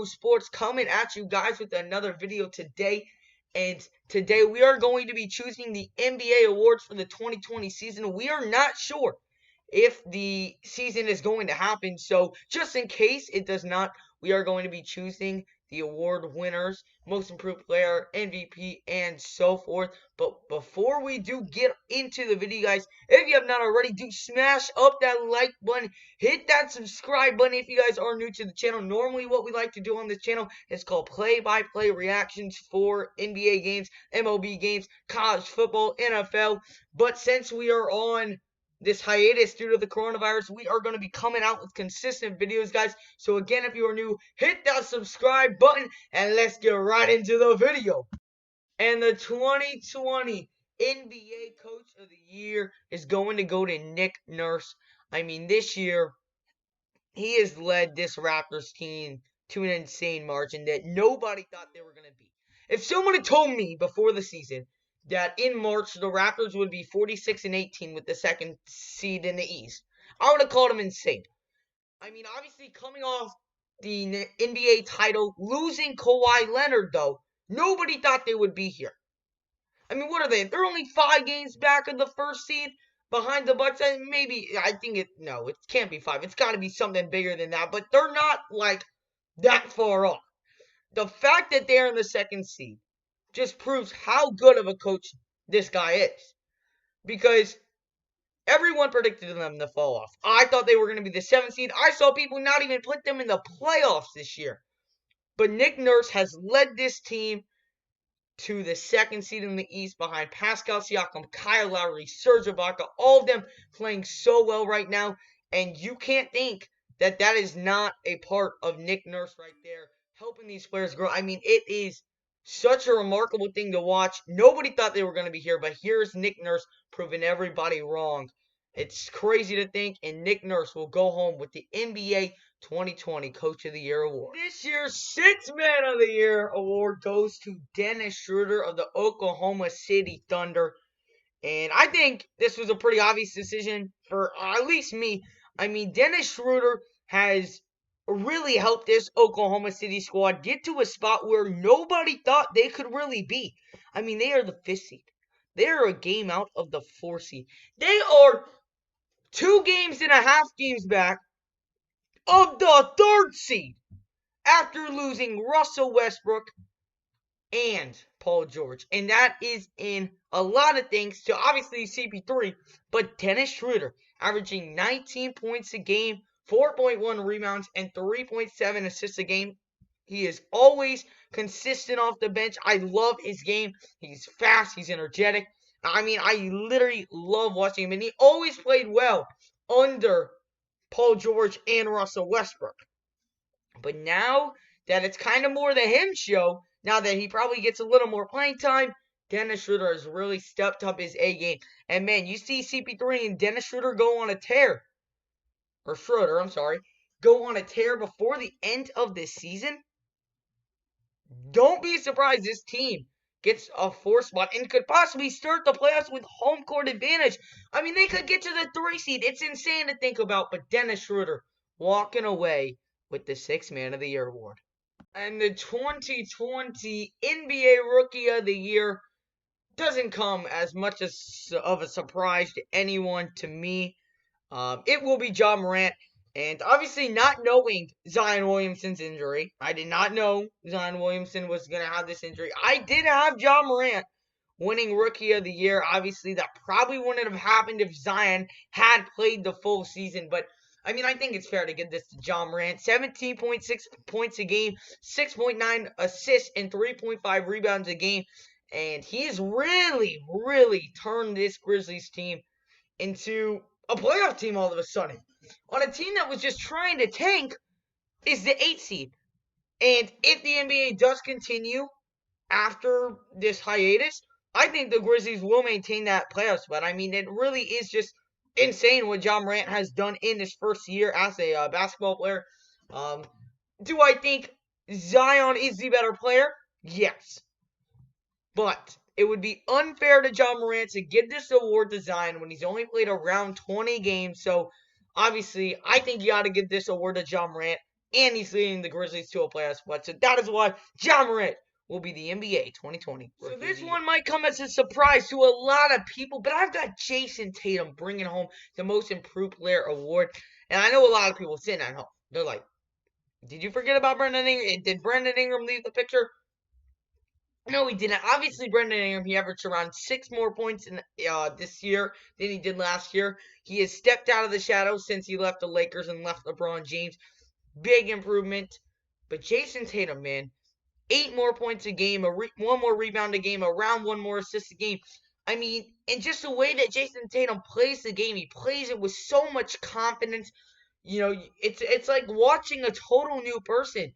Go Sports coming at you guys with another video today. And today we are going to be choosing the NBA awards for the 2020 season. We are not sure if the season is going to happen, so just in case it does not, we are going to be choosing the award winners, most improved player, MVP, and so forth. But before we do get into the video, guys, if you have not already, do smash up that like button, hit that subscribe button if you guys are new to the channel. Normally what we like to do on this channel is called play-by-play reactions for NBA games, MLB games, college football, NFL. But since we are on this hiatus due to the coronavirus, we are going to be coming out with consistent videos, guys. So again, if you are new, hit that subscribe button and let's get right into the video. And the 2020 NBA Coach of the Year is going to go to Nick Nurse. I mean, this year, he has led this Raptors team to an insane margin that nobody thought they were going to be. If someone had told me before the season that in March the Raptors would be 46-18 with the second seed in the East, I would have called him insane. I mean, obviously coming off the NBA title, losing Kawhi Leonard though, nobody thought they would be here. I mean, what are they? They're only 5 games back of the first seed behind the Bucks. And maybe, it can't be 5. It's got to be something bigger than that. But they're not, like, that far off. The fact that they're in the second seed just proves how good of a coach this guy is. Because everyone predicted them to fall off. I thought they were going to be the 7th seed. I saw people not even put them in the playoffs this year. But Nick Nurse has led this team to the second seed in the East behind Pascal Siakam, Kyle Lowry, Serge Ibaka, all of them playing so well right now. And you can't think that that is not a part of Nick Nurse right there, helping these players grow. I mean, it is such a remarkable thing to watch. Nobody thought they were going to be here, but here's Nick Nurse proving everybody wrong. It's crazy to think, and Nick Nurse will go home with the NBA 2020 Coach of the Year award. This year's 6th Man of the Year award goes to Dennis Schroeder of the Oklahoma City Thunder. And I think this was a pretty obvious decision for at least me. I mean, Dennis Schroeder has really helped this Oklahoma City squad get to a spot where nobody thought they could really be. I mean, they are the 5th seed. They are a game out of the 4th seed. They are 2.5 games back of the 3rd seed after losing Russell Westbrook and Paul George. And that is in a lot of things to obviously CP3, but Dennis Schroeder averaging 19 points a game, 4.1 rebounds, and 3.7 assists a game. He is always consistent off the bench. I love his game. He's fast. He's energetic. I mean, I literally love watching him. And he always played well under Paul George and Russell Westbrook. But now that it's kind of more the him show, now that he probably gets a little more playing time, Dennis Schroeder has really stepped up his A game. And man, you see CP3 and Dennis Schroeder go on a tear. Or Schroeder, I'm sorry. Go on a tear before the end of this season. Don't be surprised this team gets a 4th spot and could possibly start the playoffs with home court advantage. I mean, they could get to the 3 seed. It's insane to think about, but Dennis Schroeder walking away with the 6th Man of the Year award. And the 2020 NBA Rookie of the Year doesn't come as much of a surprise to anyone, to me. It will be Ja Morant. And obviously not knowing Zion Williamson's injury, I did not know Zion Williamson was going to have this injury. I did have Ja Morant winning Rookie of the Year. Obviously, that probably wouldn't have happened if Zion had played the full season. But, I mean, I think it's fair to give this to Ja Morant. 17.6 points a game, 6.9 assists, and 3.5 rebounds a game. And he's really, really turned this Grizzlies team into a playoff team all of a sudden. On a team that was just trying to tank is the 8th seed. And if the NBA does continue after this hiatus, I think the Grizzlies will maintain that playoff spot. I mean, it really is just insane what Ja Morant has done in his first year as a basketball player. Do I think Zion is the better player? Yes. But it would be unfair to Ja Morant to give this award to Zion when he's only played around 20 games. So, obviously, I think you got to give this award to Ja Morant. and he's leading the Grizzlies to a playoff spot. So that is why Ja Morant will be the NBA 2020. So this one might come as a surprise to a lot of people, but I've got Jayson Tatum bringing home the Most Improved Player award. And I know a lot of people sitting at home. They're like, did you forget about Brandon Ingram? Did Brandon Ingram leave the picture? No, he didn't. Obviously, Brandon Ingram, he averaged around 6 more points in this year than he did last year. He has stepped out of the shadows since he left the Lakers and left LeBron James. Big improvement. But Jayson Tatum, man, 8 more points a game, 1 more rebound a game, around 1 more assist a game. I mean, and just the way that Jayson Tatum plays the game, he plays it with so much confidence. You know, it's like watching a total new person.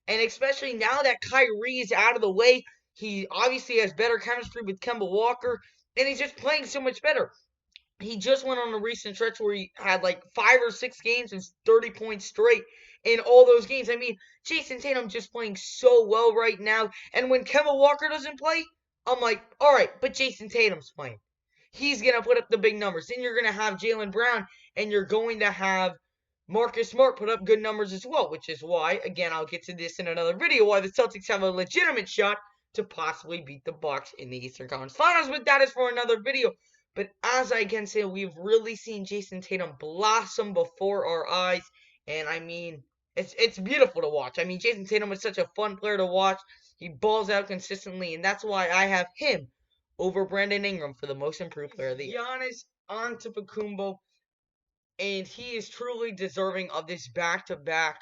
And especially now that Kyrie is out of the way, he obviously has better chemistry with Kemba Walker, and he's just playing so much better. He just went on a recent stretch where he had like 5 or 6 games and 30 points straight in all those games. I mean, Jayson Tatum just playing so well right now. And when Kemba Walker doesn't play, I'm like, all right, but Jayson Tatum's playing. He's going to put up the big numbers. Then you're going to have Jaylen Brown, and you're going to have Marcus Smart put up good numbers as well, which is why, again, I'll get to this in another video, why the Celtics have a legitimate shot to possibly beat the Bucks in the Eastern Conference Finals. But that is for another video. But as I can say, we've really seen Jayson Tatum blossom before our eyes. And I mean, it's beautiful to watch. I mean, Jayson Tatum is such a fun player to watch. He balls out consistently, and that's why I have him over Brandon Ingram for the Most Improved Player of the Year. Giannis Antetokounmpo, and he is truly deserving of this back-to-back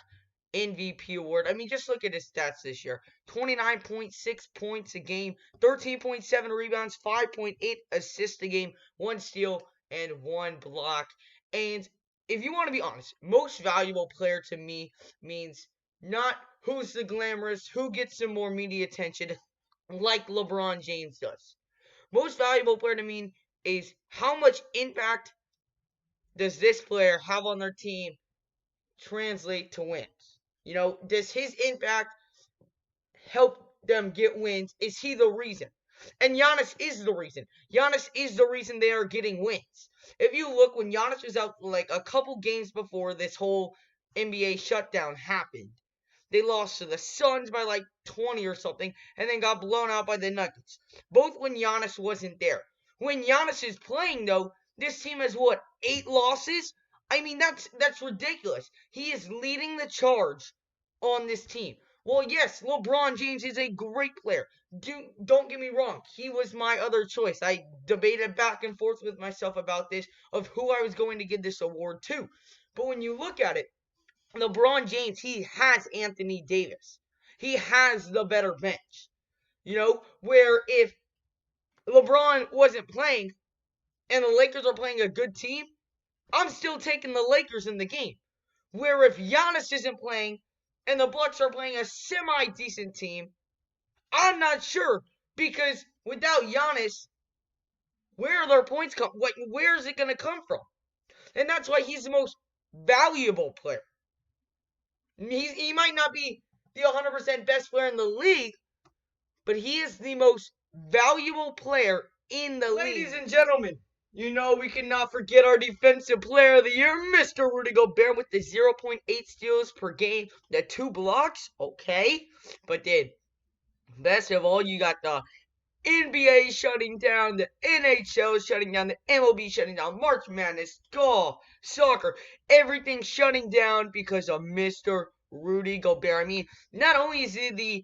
MVP award. I mean, just look at his stats this year. 29.6 points a game, 13.7 rebounds, 5.8 assists a game, 1 steal, and 1 block. And if you want to be honest, most valuable player to me means not who's the glamorous, who gets some more media attention, like LeBron James does. Most valuable player to me is how much impact does this player have on their team translate to wins? You know, does his impact help them get wins? Is he the reason? And Giannis is the reason. Giannis is the reason they are getting wins. If you look, when Giannis was out like a couple games before this whole NBA shutdown happened, they lost to the Suns by like 20 or something, and then got blown out by the Nuggets. Both when Giannis wasn't there. When Giannis is playing, though, this team has, 8 losses? I mean, that's ridiculous. He is leading the charge on this team. Well, yes, LeBron James is a great player. Don't get me wrong. He was my other choice. I debated back and forth with myself about this, of who I was going to give this award to. But when you look at it, LeBron James, he has Anthony Davis. He has the better bench. You know, where if LeBron wasn't playing and the Lakers are playing a good team, I'm still taking the Lakers in the game. Where if Giannis isn't playing and the Bucks are playing a semi-decent team, I'm not sure. Because without Giannis, where are their points come? Where is it going to come from? And that's why he's the most valuable player. He might not be the 100% best player in the league, but he is the most valuable player in the league. Ladies and gentlemen, you know we cannot forget our Defensive Player of the Year, Mr. Rudy Gobert, with the 0.8 steals per game, the 2 blocks, okay. But then, best of all, you got the NBA shutting down, the NHL shutting down, the MLB shutting down, March Madness, golf, soccer, everything shutting down because of Mr. Rudy Gobert. I mean, not only is he the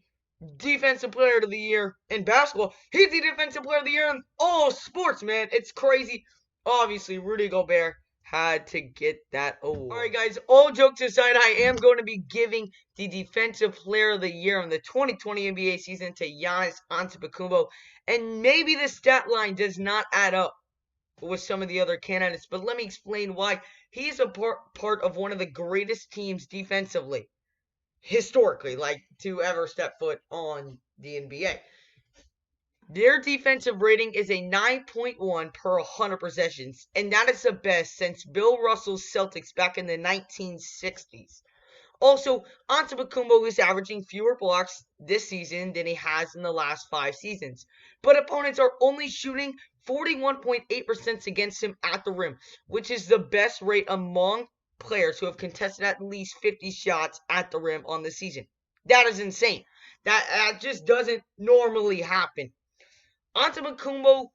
Defensive Player of the Year in basketball, he's the Defensive Player of the Year in all sports, man. It's crazy. Obviously, Rudy Gobert had to get that award. Alright guys, all jokes aside, I am going to be giving the Defensive Player of the Year in the 2020 NBA season to Giannis Antetokounmpo. And maybe the stat line does not add up with some of the other candidates, but let me explain why. He's a part of one of the greatest teams defensively, historically, like to ever step foot on the NBA. Their defensive rating is a 9.1 per 100 possessions, and that is the best since Bill Russell's Celtics back in the 1960s. Also, Antetokounmpo is averaging fewer blocks this season than he has in the last 5 seasons, but opponents are only shooting 41.8% against him at the rim, which is the best rate among players who have contested at least 50 shots at the rim on the season. That is insane. That just doesn't normally happen. Antetokounmpo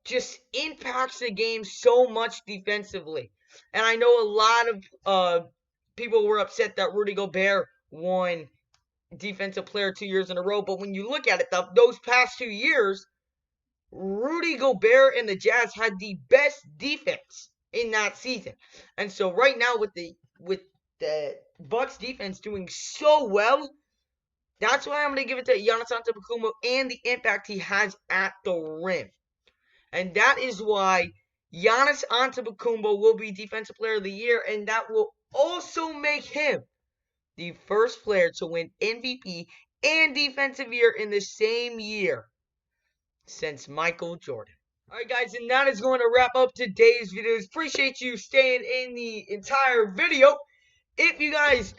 just impacts the game so much defensively. And I know a lot of people were upset that Rudy Gobert won Defensive Player 2 years in a row. But when you look at it, those past 2 years, Rudy Gobert and the Jazz had the best defense in that season. And so right now with the Bucks defense doing so well, that's why I'm going to give it to Giannis Antetokounmpo and the impact he has at the rim. And that is why Giannis Antetokounmpo will be Defensive Player of the Year, and that will also make him the first player to win MVP and Defensive Year in the same year since Michael Jordan. Alright guys, and that is going to wrap up today's videos. Appreciate you staying in the entire video. If you guys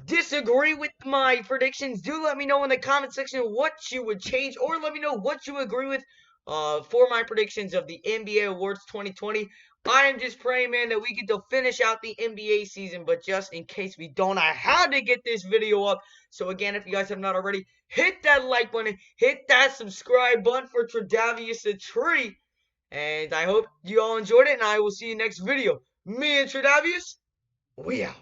disagree with my predictions, do let me know in the comment section what you would change, or let me know what you agree with for my predictions of the NBA Awards 2020. I am just praying, man, that we get to finish out the NBA season, but just in case we don't, I had to get this video up. So again, if you guys have not already, hit that like button, hit that subscribe button for Tre'Davious the Tree, and I hope you all enjoyed it, and I will see you next video. Me and Tre'Davious, we out.